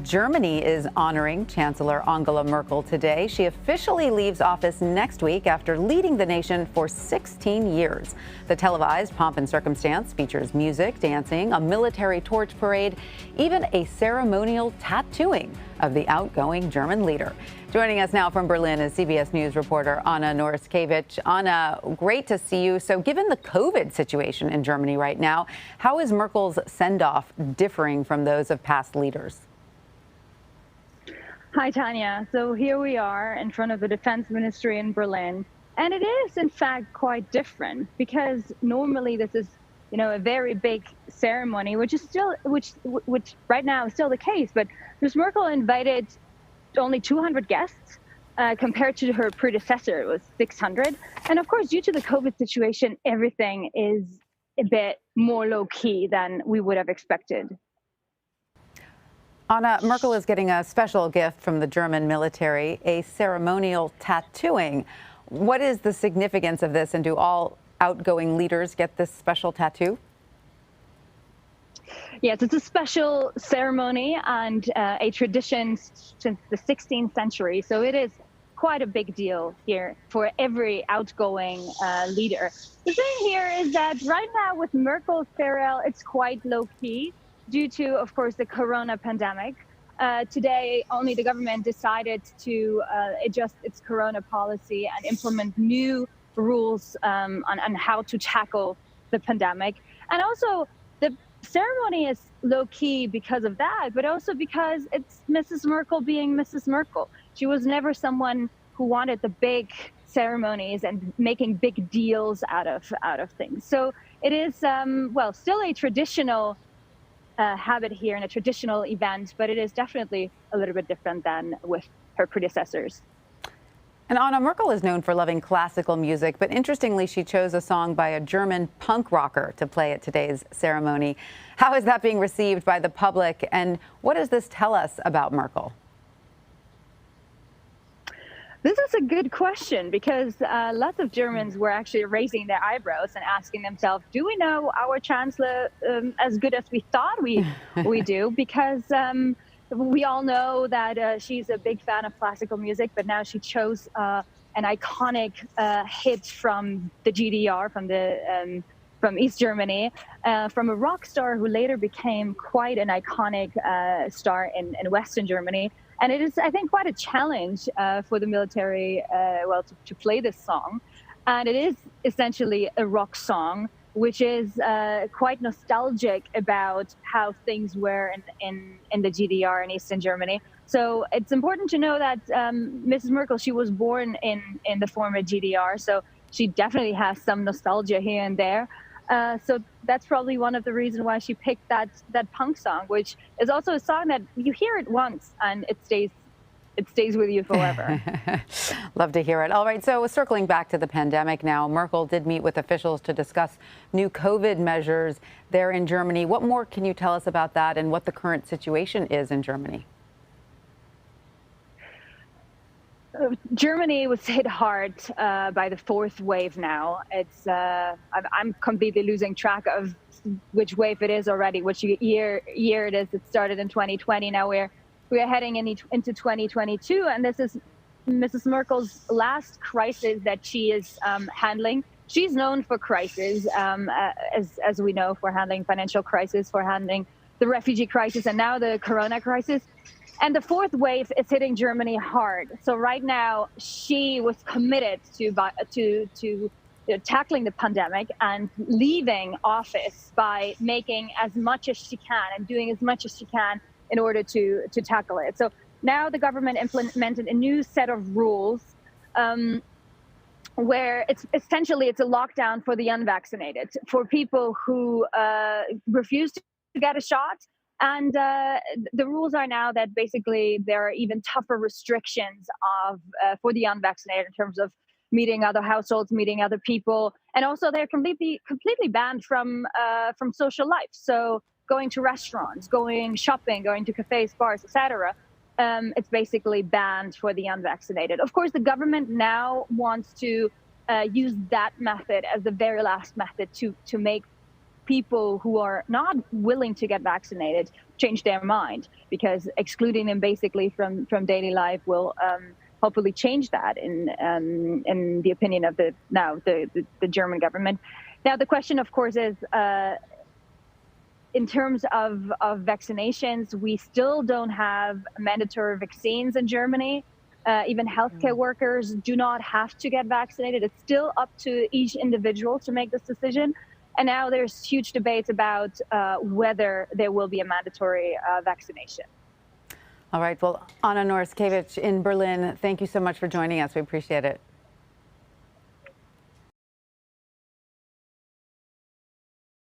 Germany is honoring Chancellor Angela Merkel today. She officially leaves office next week after leading the nation for 16 years. The televised pomp and circumstance features music, dancing, a military torch parade, even a ceremonial tattooing of the outgoing German leader. Joining us now from Berlin is CBS News reporter Anna Norskiewicz. Anna, great to see you. So given the COVID situation in Germany right now, how is Merkel's send-off differing from those of past leaders? Hi, Tanya. So here we are in front of the Defense Ministry in Berlin. And it is, in fact, quite different because normally this is, a very big ceremony, which is still, which right now is still the case. But Ms. Merkel invited only 200 guests compared to her predecessor. It was 600. And of course, due to the COVID situation, everything is a bit more low key than we would have expected. Anna, Merkel is getting a special gift from the German military, a ceremonial tattooing. What is the significance of this, and do all outgoing leaders get this special tattoo? Yes, it's a special ceremony and a tradition since the 16th century. So it is quite a big deal here for every outgoing leader. The thing here is that right now with Merkel's farewell, it's quite low key due to, of course, the corona pandemic. Today, only the government decided to adjust its corona policy and implement new rules on how to tackle the pandemic. And also, the ceremony is low-key because of that, but also because it's Mrs. Merkel being Mrs. Merkel. She was never someone who wanted the big ceremonies and making big deals out of things. So it is, still a traditional habit here and a traditional event, but it is definitely a little bit different than with her predecessors. And Anna, Merkel is known for loving classical music, but interestingly, she chose a song by a German punk rocker to play at today's ceremony. How is that being received by the public, and what does this tell us about Merkel? This is a good question because lots of Germans were actually raising their eyebrows and asking themselves, do we know our chancellor as good as we thought we do? Because we all know that she's a big fan of classical music, but now she chose an iconic hit from the GDR, from East Germany, from a rock star who later became quite an iconic star in Western Germany. And it is, I think, quite a challenge for the military, to play this song. And it is essentially a rock song, which is quite nostalgic about how things were in the GDR in Eastern Germany. So it's important to know that Mrs. Merkel, she was born in the former GDR, so she definitely has some nostalgia here and there. So that's probably one of the reasons why she picked that punk song, which is also a song that you hear it once and it stays with you forever. Love to hear it. All right, so circling back to the pandemic now, Merkel did meet with officials to discuss new COVID measures there in Germany. What more can you tell us about that and what the current situation is in Germany? Germany was hit hard by the fourth wave now. It's I'm completely losing track of which wave it is already, which year it is. It started in 2020. Now we're heading into 2022, and this is Mrs. Merkel's last crisis that she is handling. She's known for crises, as we know, for handling financial crisis, for handling the refugee crisis, and now the corona crisis. And the fourth wave is hitting Germany hard. So right now, she was committed to tackling the pandemic and leaving office by making as much as she can and doing as much as she can in order to tackle it. So now the government implemented a new set of rules where it's essentially a lockdown for the unvaccinated, for people who refuse to get a shot. And the rules are now that basically there are even tougher restrictions for the unvaccinated in terms of meeting other households, meeting other people, and also they're completely banned from social life. So going to restaurants, going shopping, going to cafes, bars, etc. It's basically banned for the unvaccinated. Of course, the government now wants to use that method as the very last method to make people who are not willing to get vaccinated change their mind, because excluding them basically from daily life will hopefully change that in the opinion of the German government. Now the question, of course, is in terms of vaccinations, we still don't have mandatory vaccines in Germany. Even healthcare workers do not have to get vaccinated. It's still up to each individual to make this decision. And now there's huge debates about whether there will be a mandatory vaccination. All right. Well, Anna Norskevich in Berlin, thank you so much for joining us. We appreciate it.